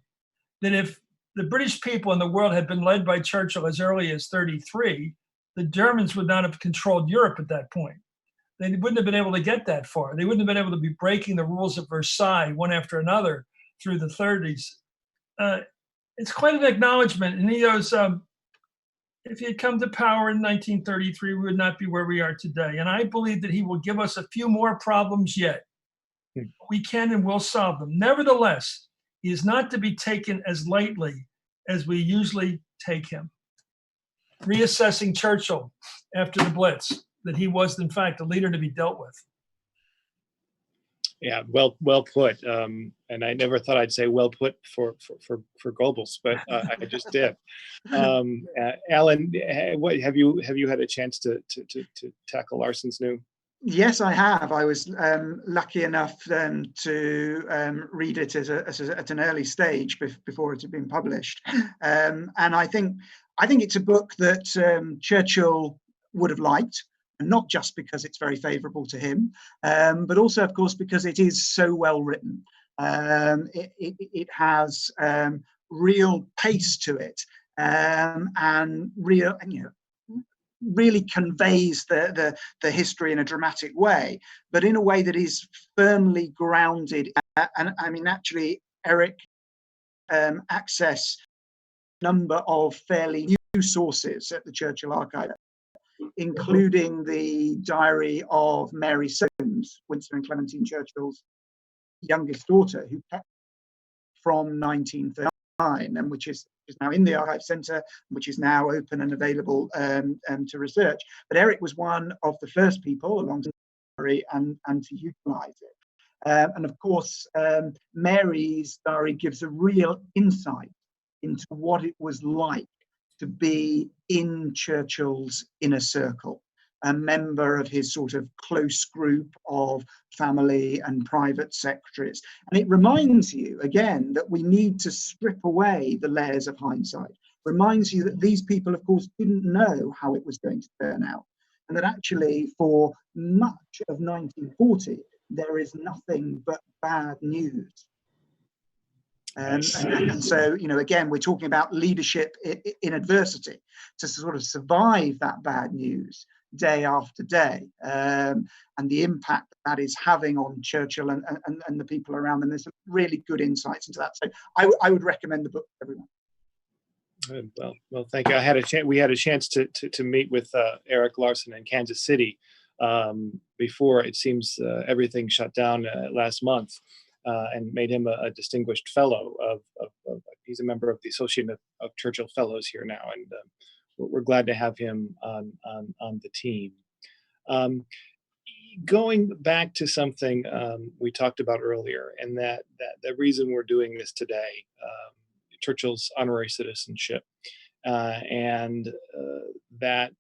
that if the British people in the world had been led by Churchill as early as 33, the Germans would not have controlled Europe at that point. They wouldn't have been able to get that far. They wouldn't have been able to be breaking the rules of Versailles one after another through the 30s. It's quite an acknowledgement. And he goes, if he had come to power in 1933, we would not be where we are today. And I believe that he will give us a few more problems yet. We can and will solve them. Nevertheless, he is not to be taken as lightly as we usually take him. Reassessing Churchill after the Blitz, that he was, in fact, a leader to be dealt with. Yeah, well put. And I never thought I'd say well put for Goebbels, but I just did. Alan, what have you had a chance to tackle Larson's new Yes, I have. I was lucky enough to read it at an early stage before it had been published, and I think it's a book that Churchill would have liked, and not just because it's very favourable to him, but also, of course, because it is so well written. It has real pace to it, and real, really conveys the history in a dramatic way, but in a way that is firmly grounded. And I mean, actually, Eric accessed a number of fairly new sources at the Churchill Archive, including the diary of Mary Soames, Winston and Clementine Churchill's youngest daughter, who kept from 1939, and which is now in the Archives Centre, which is now open and available to research. But Eric was one of the first people along to diary and to utilise it. And of course, Mary's diary gives a real insight into what it was like to be in Churchill's inner circle, a member of his sort of close group of family and private secretaries. And it reminds you, again, that we need to strip away the layers of hindsight. Reminds you that these people, of course, didn't know how it was going to turn out. And that actually, for much of 1940, there is nothing but bad news. And so, again, we're talking about leadership in adversity, to sort of survive that bad news day after day, and the impact that is having on Churchill and the people around them. There's some really good insights into that. So I would recommend the book to everyone. Good. Well, thank you. We had a chance to meet with Eric Larson in Kansas City before it seems everything shut down last month, and made him a distinguished fellow of he's a member of the Association of Churchill Fellows here now, and we're glad to have him on the team. Going back to something we talked about earlier, and that the reason we're doing this today, Churchill's honorary citizenship, and that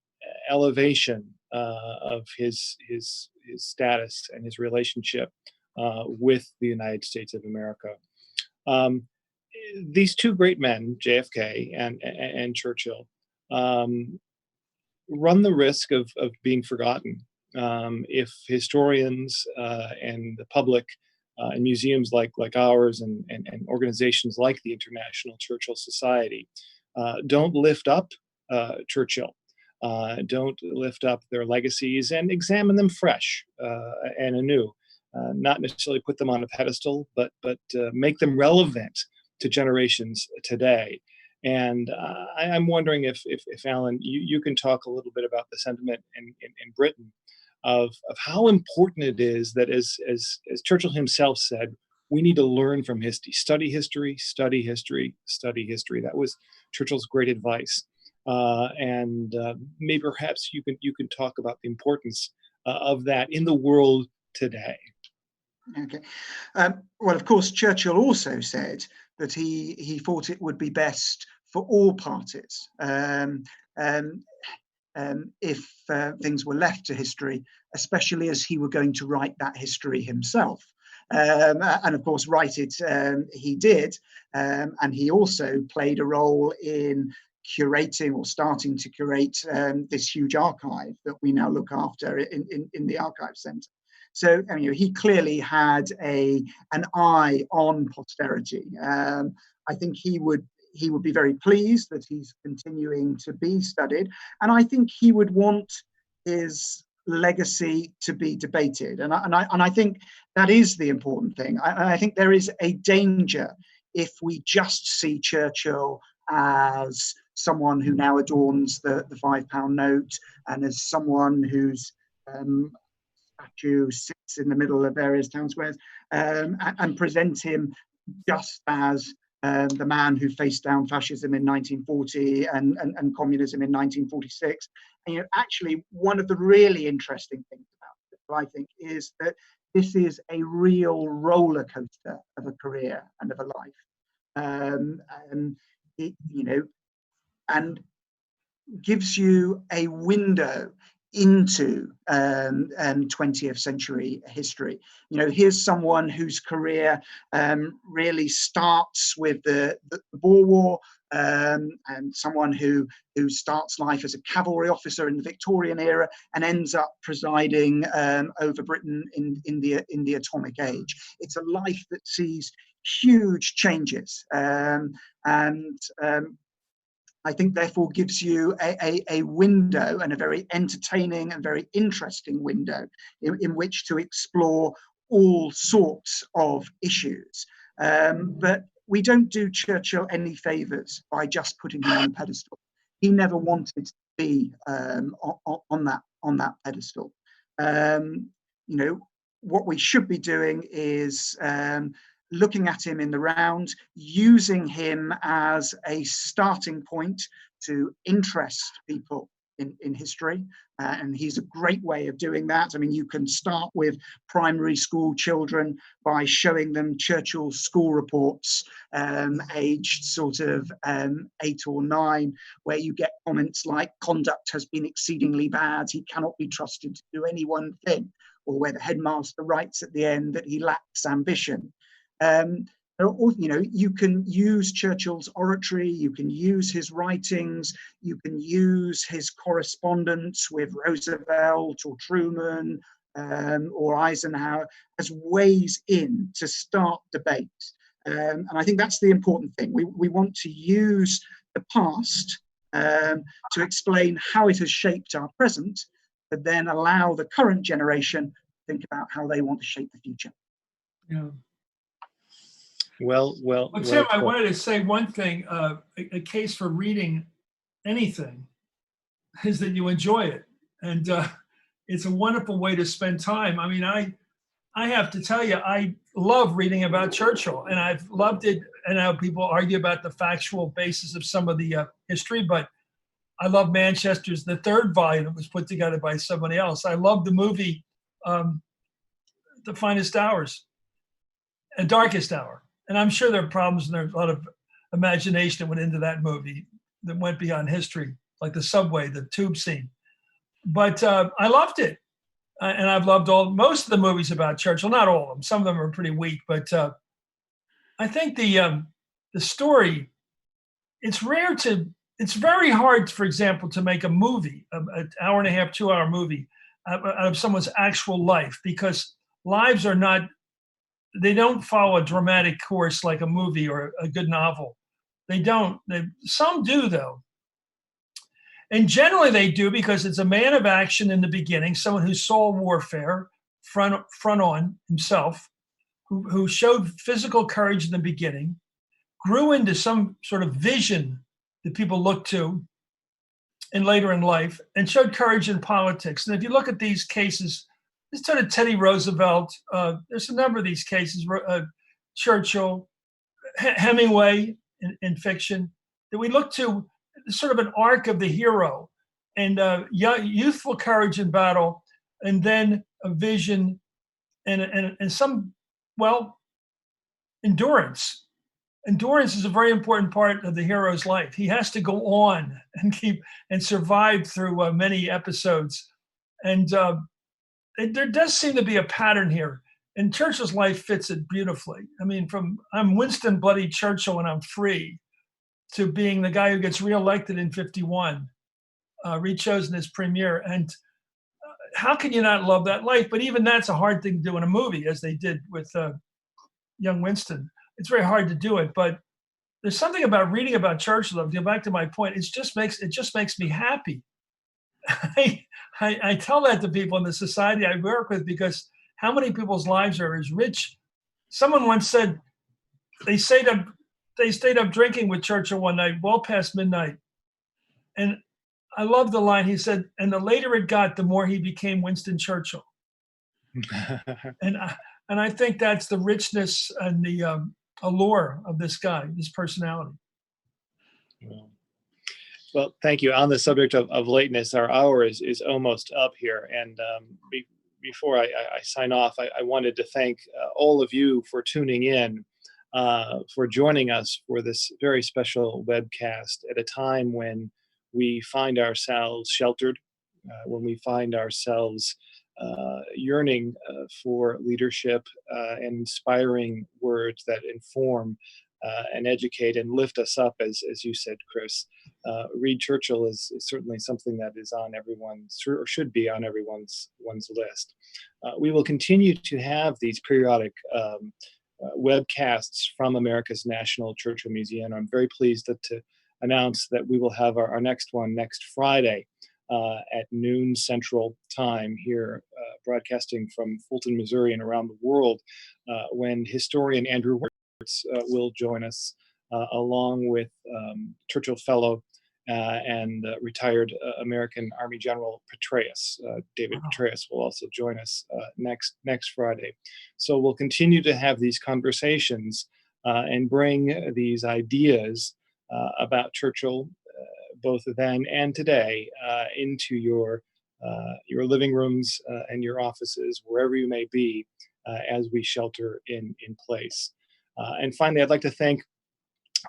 elevation of his status and his relationship with the United States of America. These two great men, JFK and Churchill, run the risk of being forgotten if historians and the public and museums like ours and organizations like the International Churchill Society don't lift up Churchill, don't lift up their legacies and examine them fresh and anew. Not necessarily put them on a pedestal, but make them relevant to generations today. And I'm wondering if Allen, you can talk a little bit about the sentiment in Britain of how important it is that, as Churchill himself said, we need to learn from history, study history, study history, study history. That was Churchill's great advice. And maybe perhaps you can talk about the importance of that in the world today. Okay. Well, of course, Churchill also said that he thought it would be best for all parties if things were left to history, especially as he were going to write that history himself. And of course, write it he did. And he also played a role in curating or starting to curate this huge archive that we now look after in the Archives Centre. So he clearly had an eye on posterity. I think he would be very pleased that he's continuing to be studied, and I think he would want his legacy to be debated. And I think that is the important thing. I think there is a danger if we just see Churchill as someone who now adorns the £5 note and as someone whose statue sits in the middle of various town squares, and present him just as the man who faced down fascism in 1940 and communism in 1946. And actually, one of the really interesting things about it, I think, is that this is a real roller coaster of a career and of a life, and it, and gives you a window into 20th century history. You know, here's someone whose career really starts with the Boer War, and someone who starts life as a cavalry officer in the Victorian era and ends up presiding over Britain in the atomic age. It's a life that sees huge changes, and I think therefore gives you a window, and a very entertaining and very interesting window in which to explore all sorts of issues. But we don't do Churchill any favours by just putting him on a pedestal. He never wanted to be on that pedestal. You know, what we should be doing is looking at him in the round, using him as a starting point to interest people in history. And he's a great way of doing that. I mean, you can start with primary school children by showing them Churchill's school reports, aged sort of 8 or 9, where you get comments like, "Conduct has been exceedingly bad, he cannot be trusted to do any one thing," or where the headmaster writes at the end that he lacks ambition. You know, you can use Churchill's oratory, you can use his writings, you can use his correspondence with Roosevelt or Truman or Eisenhower as ways in to start debate. And I think that's the important thing. We want to use the past to explain how it has shaped our present, but then allow the current generation to think about how they want to shape the future. Yeah. Well, Tim, I wanted to say one thing. A case for reading anything is that you enjoy it, and it's a wonderful way to spend time. I mean, I have to tell you, I love reading about Churchill, and I've loved it. And how people argue about the factual basis of some of the history, but I love Manchester's, the 3rd volume that was put together by somebody else. I love the movie, The Finest Hours, and Darkest Hour. And I'm sure there are problems, and there's a lot of imagination that went into that movie that went beyond history, like the subway, the tube scene. But I loved it. And I've loved most of the movies about Churchill, not all of them. Some of them are pretty weak, but I think the story, it's very hard, for example, to make a movie, an hour and a half, 2-hour movie out of someone's actual life, because lives are not, they don't follow a dramatic course like a movie or a good novel. They don't. Some do, though. And generally they do, because it's a man of action in the beginning, someone who saw warfare front on himself, who showed physical courage in the beginning, grew into some sort of vision that people look to and later in life, and showed courage in politics. And if you look at these cases, this sort of Teddy Roosevelt, there's a number of these cases, Churchill, Hemingway in fiction, that we look to sort of an arc of the hero, and youthful courage in battle, and then a vision and some, well, endurance. Endurance is a very important part of the hero's life. He has to go on and survive through many episodes. And there does seem to be a pattern here, and Churchill's life fits it beautifully. I mean, from I'm Winston Bloody Churchill and I'm free, to being the guy who gets reelected in 51, rechosen as premier. And how can you not love that life? But even that's a hard thing to do in a movie, as they did with young Winston. It's very hard to do it, but there's something about reading about Churchill. I'll go back to my point. It just makes me happy. I tell that to people in the society I work with, because how many people's lives are as rich? Someone once said they stayed up drinking with Churchill one night, well past midnight. And I love the line. He said, and the later it got, the more he became Winston Churchill. And I think that's the richness and the allure of this guy, this personality. Well, thank you. On the subject of lateness, our hour is almost up here. And before I sign off, I wanted to thank all of you for tuning in, for joining us for this very special webcast at a time when we find ourselves sheltered when we find ourselves yearning for leadership and inspiring words that inform and educate and lift us up, as you said, Chris. Read Churchill is certainly something that is on everyone's, or should be on everyone's list. We will continue to have these periodic webcasts from America's National Churchill Museum. I'm very pleased to announce that we will have our next one next Friday at noon Central Time here, broadcasting from Fulton, Missouri, and around the world, when historian Andrew will join us, along with Churchill Fellow and retired American Army General Petraeus. David Petraeus will also join us next Friday. So we'll continue to have these conversations and bring these ideas about Churchill, both then and today, into your living rooms and your offices, wherever you may be, as we shelter in place. And finally, I'd like to thank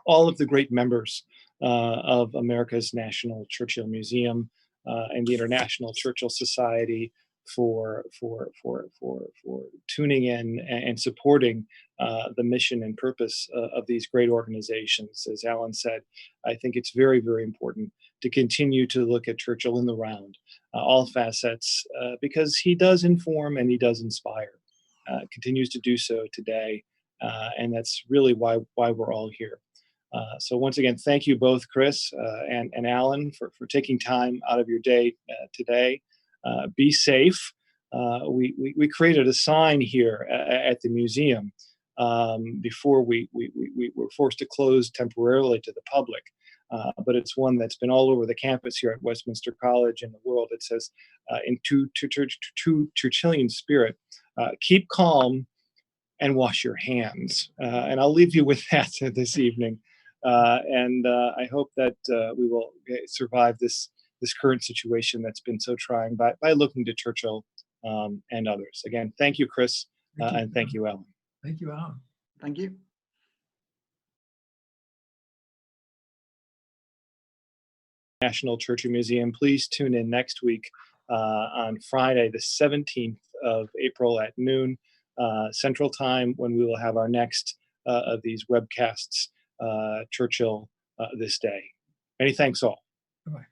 all of the great members of America's National Churchill Museum and the International Churchill Society for tuning in and supporting the mission and purpose of these great organizations. As Allen said, I think it's very, very important to continue to look at Churchill in the round, all facets, because he does inform and he does inspire, continues to do so today. And that's really why we're all here. So once again, thank you both, Chris and Allen, for taking time out of your day today. Be safe. We created a sign here at the museum before we were forced to close temporarily to the public. But it's one that's been all over the campus here at Westminster College and the world. It says, in true Churchillian spirit, keep calm and wash your hands. And I'll leave you with that this evening. And I hope that we will survive this current situation that's been so trying by looking to Churchill and others. Again, thank you, Chris, and thank you, Allen. Thank you, Allen. Thank you. National Churchill Museum. Please tune in next week on Friday, the 17th of April at noon Central Time, when we will have our next of these webcasts, Churchill This Day. Many thanks all. Bye-bye.